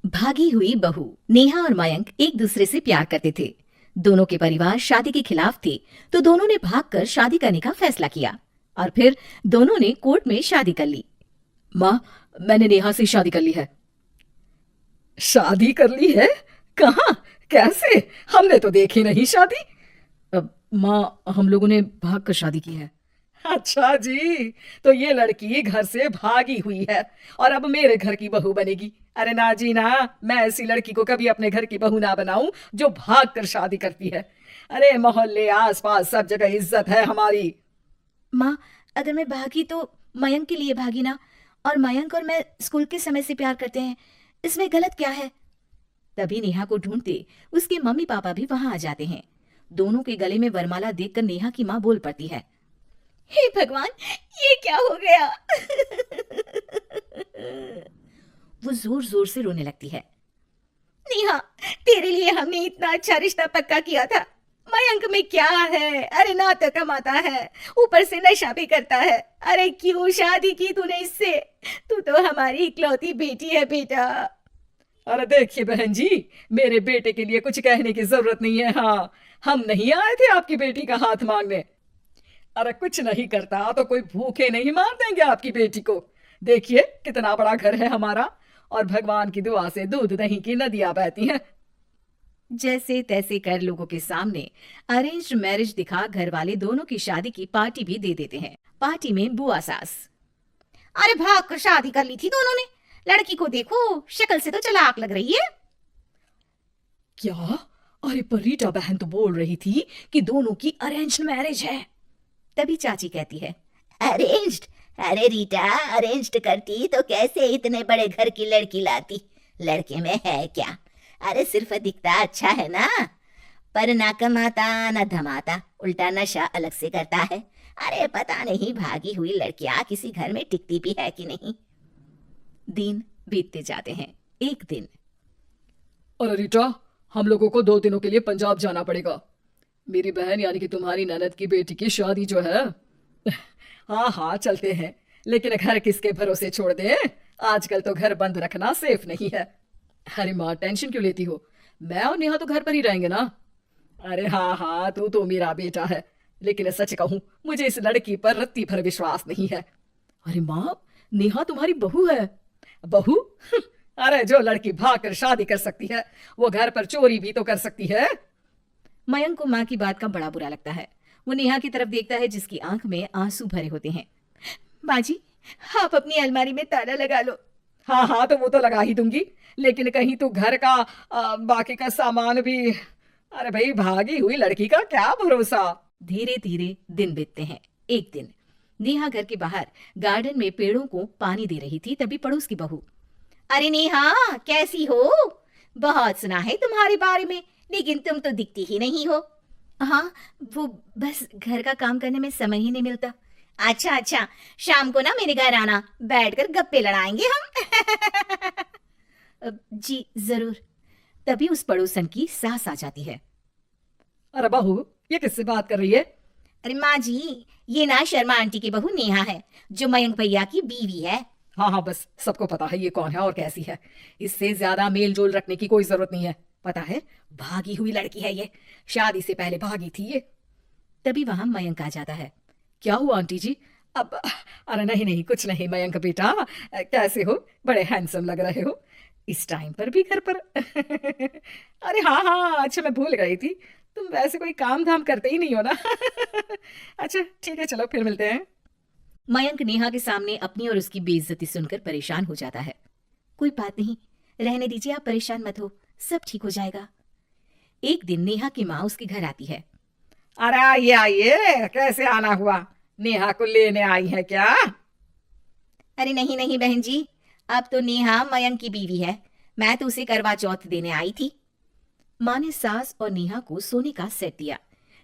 भागी हुई बहू। नेहा और मयंक एक दूसरे से प्यार करते थे। दोनों के परिवार शादी के खिलाफ थे, तो दोनों ने भागकर शादी करने का फैसला किया और फिर दोनों ने कोर्ट में शादी कर ली। माँ, मैंने नेहा से शादी कर ली है। शादी कर ली है? कहाँ? कैसे? हमने तो देखी नहीं शादी। माँ, हम लोगों ने भाग कर शादी की है। अच्छा जी, तो ये लड़की घर से भागी हुई है और अब मेरे घर की बहू बनेगी। अरे ना जी ना, मैं ऐसी लड़की को कभी अपने घर की बहू ना बनाऊं जो भाग कर शादी करती है। अरे मोहल्ले आसपास सब जगह इज्जत है हमारी। माँ, अगर मैं भागी तो मयंक के लिए भागी ना, और मयंक और मैं स्कूल के समय से प्यार करते हैं, इसमें गलत क्या है? तभी नेहा को ढूंढते उसके मम्मी पापा भी वहां आ जाते हैं। दोनों के गले में वरमाला देखकर नेहा की माँ बोल पड़ती है, हे भगवान, ये क्या हो गया? वो जोर जोर से रोने लगती है। नेहा, तेरे लिए हमने इतना अच्छा रिश्ता पक्का किया था। मयंक में क्या है? अरे ना तो कमाता है, ऊपर से नशा भी करता है। अरे क्यों शादी की तूने इससे? तू तो हमारी इकलौती बेटी है बेटा। अरे देखिए बहन जी, मेरे बेटे के लिए कुछ कहने की जरूरत नहीं है। हाँ, हम नहीं आए थे आपकी बेटी का हाथ मांगने। अरे कुछ नहीं करता तो कोई भूखे नहीं मार देंगे आपकी बेटी को। देखिए कितना बड़ा घर है हमारा, और भगवान की दुआ से दूध दही की नदियां बहती हैं। जैसे तैसे कर लोगों के सामने अरेंज्ड मैरिज दिखा घर वाले दोनों की शादी की पार्टी भी दे देते हैं। पार्टी में बुआ सास, अरे भाग कर शादी कर ली थी दोनों ने। लड़की को देखो, शक्ल से तो चालाक लग रही है। क्या? अरे पर रीटा बहन तो बोल रही थी कि दोनों की अरेंज्ड मैरिज है। तभी चाची कहती है, अरेंज्ड? अरे रीटा, अरेंज्ड करती तो कैसे इतने बड़े घर की लड़की लाती? लड़के में है क्या? अरे सिर्फ दिखता अच्छा है ना, पर ना कमाता ना धमाता, उल्टा नशा अलग से करता है। अरे पता नहीं भागी हुई लड़कियां किसी घर में टिकती भी है कि नहीं। दिन बीतते जाते हैं। एक दिन, अरे रीटा, हम लोगों को 2 दिनों के लिए पंजाब जाना पड़ेगा। मेरी बहन यानी कि तुम्हारी ननद की बेटी की शादी जो है। हाँ हाँ चलते हैं, लेकिन घर किसके भरोसे छोड़ दे? आजकल तो घर बंद रखना सेफ नहीं है। अरे माँ, टेंशन क्यों लेती हो? मैं और नेहा तो घर पर ही रहेंगे ना। अरे हाँ हाँ, तू तो मेरा बेटा है, लेकिन सच कहूं मुझे इस लड़की पर रत्ती भर विश्वास नहीं है। अरे माँ, नेहा तुम्हारी बहू है। बहू? अरे जो लड़की भाग कर शादी कर सकती है वो घर पर चोरी भी तो कर सकती है। मयंक को माँ की बात का बड़ा बुरा लगता है। वो नेहा की तरफ देखता है जिसकी आंख में आंसू भरे होते हैं। माँ जी, आप अपनी अलमारी में ताला लगा लो। हाँ हाँ, तो वो तो लगा ही दूंगी, लेकिन कहीं तू घर का बाकी का सामान भी। अरे भाई, भागी हुई लड़की का क्या भरोसा। धीरे धीरे दिन बीतते हैं। एक दिन नेहा घर के बाहर गार्डन में पेड़ों को पानी दे रही थी, तभी पड़ोस की बहू, अरे नेहा, कैसी हो? बहुत सुना है तुम्हारे बारे में, लेकिन तुम तो दिखती ही नहीं हो। हाँ, वो बस घर का काम करने में समय ही नहीं मिलता। अच्छा अच्छा, शाम को ना मेरे घर आना, बैठकर गप्पे लड़ाएंगे हम। जी जरूर। तभी उस पड़ोसन की सास आ जाती है। अरे बहू, ये किससे बात कर रही है? अरे माँ जी, ये ना शर्मा आंटी की बहू नेहा है, जो मयंक भैया की बीवी है। हाँ हाँ, बस सबको पता है ये कौन है और कैसी है। इससे ज्यादा मेल जोल रखने की कोई जरूरत नहीं है। पता है, भागी हुई लड़की है ये, शादी से पहले भागी थी ये। तभी वहां मयंक आ जाता है। क्या हुआ आंटी जी? अब अरे नहीं नहीं, कुछ नहीं मयंक बेटा, कैसे हो? बड़े हैंडसम लग रहे हो इस टाइम पर भी घर पर। अरे हाँ हाँ, अच्छा मैं भूल गई थी, तुम वैसे कोई काम धाम करते ही नहीं हो ना। अच्छा ठीक है, चलो फिर मिलते हैं। मयंक नेहा के सामने अपनी और उसकी बेइज्जती सुनकर परेशान हो जाता है। कोई बात नहीं, रहने दीजिए, आप परेशान मत हो, सब ठीक हो जाएगा। एक दिन नेहा की माँ उसके घर आती है। अरे आइए आइए, कैसे आना हुआ? नेहा को लेने आई है क्या? अरे नहीं नहीं बहन जी, अब तो नेहा मयंक की बीवी है, मैं तो उसे करवा चौथ देने आई थी। माँ ने सास और नेहा को सोने का सेट दिया,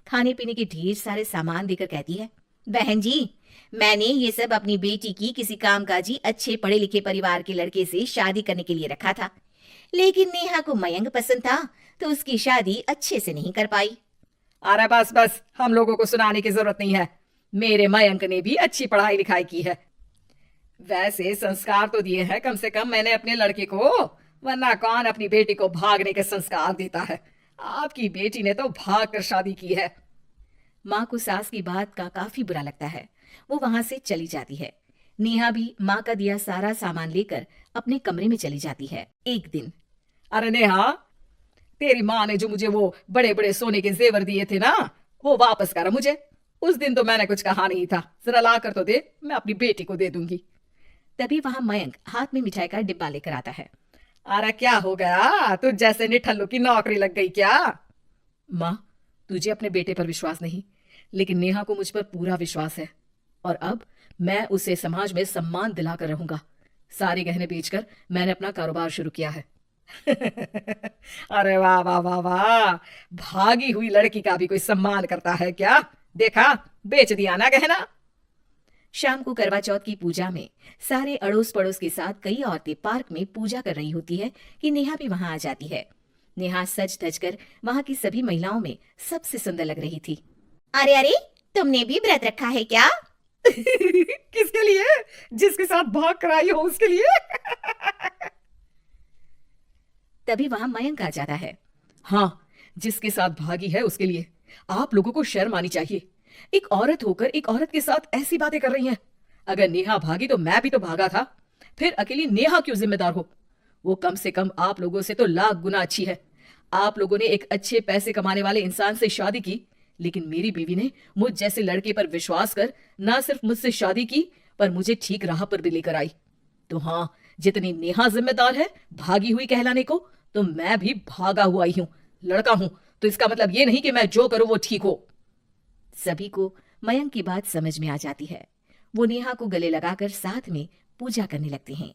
खाने पीने के ढेर सारे सामान देकर कहती है, बहन जी, मैंने ये सब अपनी बेटी की किसी कामकाजी अच्छे पढ़े लिखे परिवार के लड़के से शादी करने के लिए रखा था, लेकिन नेहा को मयंक पसंद था तो उसकी शादी अच्छे से नहीं कर पाई। अरे बस बस, हम लोगों को सुनाने की जरूरत नहीं है। मेरे मयंक ने भी अच्छी पढ़ाई लिखाई की है। वैसे संस्कार तो दिए हैं कम से कम मैंने अपने लड़के को। वरना कौन अपनी बेटी को भागने के संस्कार देता है। आपकी बेटी ने तो भाग कर शादी की है। माँ को सास की बात का काफी बुरा लगता है। वो वहां से चली जाती है। नेहा भी माँ का दिया सारा सामान लेकर अपने कमरे में चली जाती है। एक दिन, अरे नेहा, तेरी माँ ने जो मुझे वो बड़े बड़े सोने के जेवर दिए थे ना, वो वापस कर मुझे। उस दिन तो मैंने कुछ कहा नहीं था, जरा ला कर तो दे, मैं अपनी बेटी को दे दूंगी। तभी वहां मयंक हाथ में मिठाई का डिब्बा लेकर आता है। अरे क्या हो गया, तुझ जैसे निठल्लू की नौकरी लग गई क्या? माँ, तुझे अपने बेटे पर विश्वास नहीं, लेकिन नेहा को मुझ पर पूरा विश्वास है और अब मैं उसे समाज में सम्मान दिलाकर रहूंगा। सारे गहने बेचकर मैंने अपना कारोबार शुरू किया है। अरे वाह वाह वाह वाह, भागी हुई लड़की का भी कोई सम्मान करता है क्या? देखा, बेच दिया ना गहना। शाम को करवा चौथ की पूजा में सारे अड़ोस पड़ोस के साथ कई औरतें पार्क में पूजा कर रही होती है कि नेहा भी वहां आ जाती है। नेहा सज धज कर वहां की सभी महिलाओं में सबसे सुंदर लग रही थी। अरे अरे, तुमने भी व्रत रखा है क्या? किसके लिए? जिसके साथ भाग कर आई हो उसके लिए। तभी वहां मयंक आ जाता है। हाँ, जिसके साथ भागी है उसके लिए। आप लोगों को शर्म आनी चाहिए। एक औरत होकर एक औरत के साथ ऐसी बातें कर रही हैं। अगर नेहा भागी तो मैं भी तो भागा था, फिर अकेली नेहा क्यों जिम्मेदार हो? वो कम से कम आप लोगों से तो लाख गुना अच्छी है। आप लोगों ने एक अच्छे पैसे कमाने वाले इंसान से शादी की, लेकिन मेरी बीवी ने मुझ जैसे लड़के पर विश्वास कर ना सिर्फ मुझसे शादी की, पर मुझे ठीक राह पर भी लेकर आई। तो हाँ, जितनी नेहा जिम्मेदार है भागी हुई कहलाने को, तो मैं भी भागा हुआ ही हूँ। लड़का हूं तो इसका मतलब ये नहीं कि मैं जो करूं वो ठीक हो। सभी को मयंक की बात समझ में आ जाती है। वो नेहा को गले लगाकर साथ में पूजा करने लगते हैं।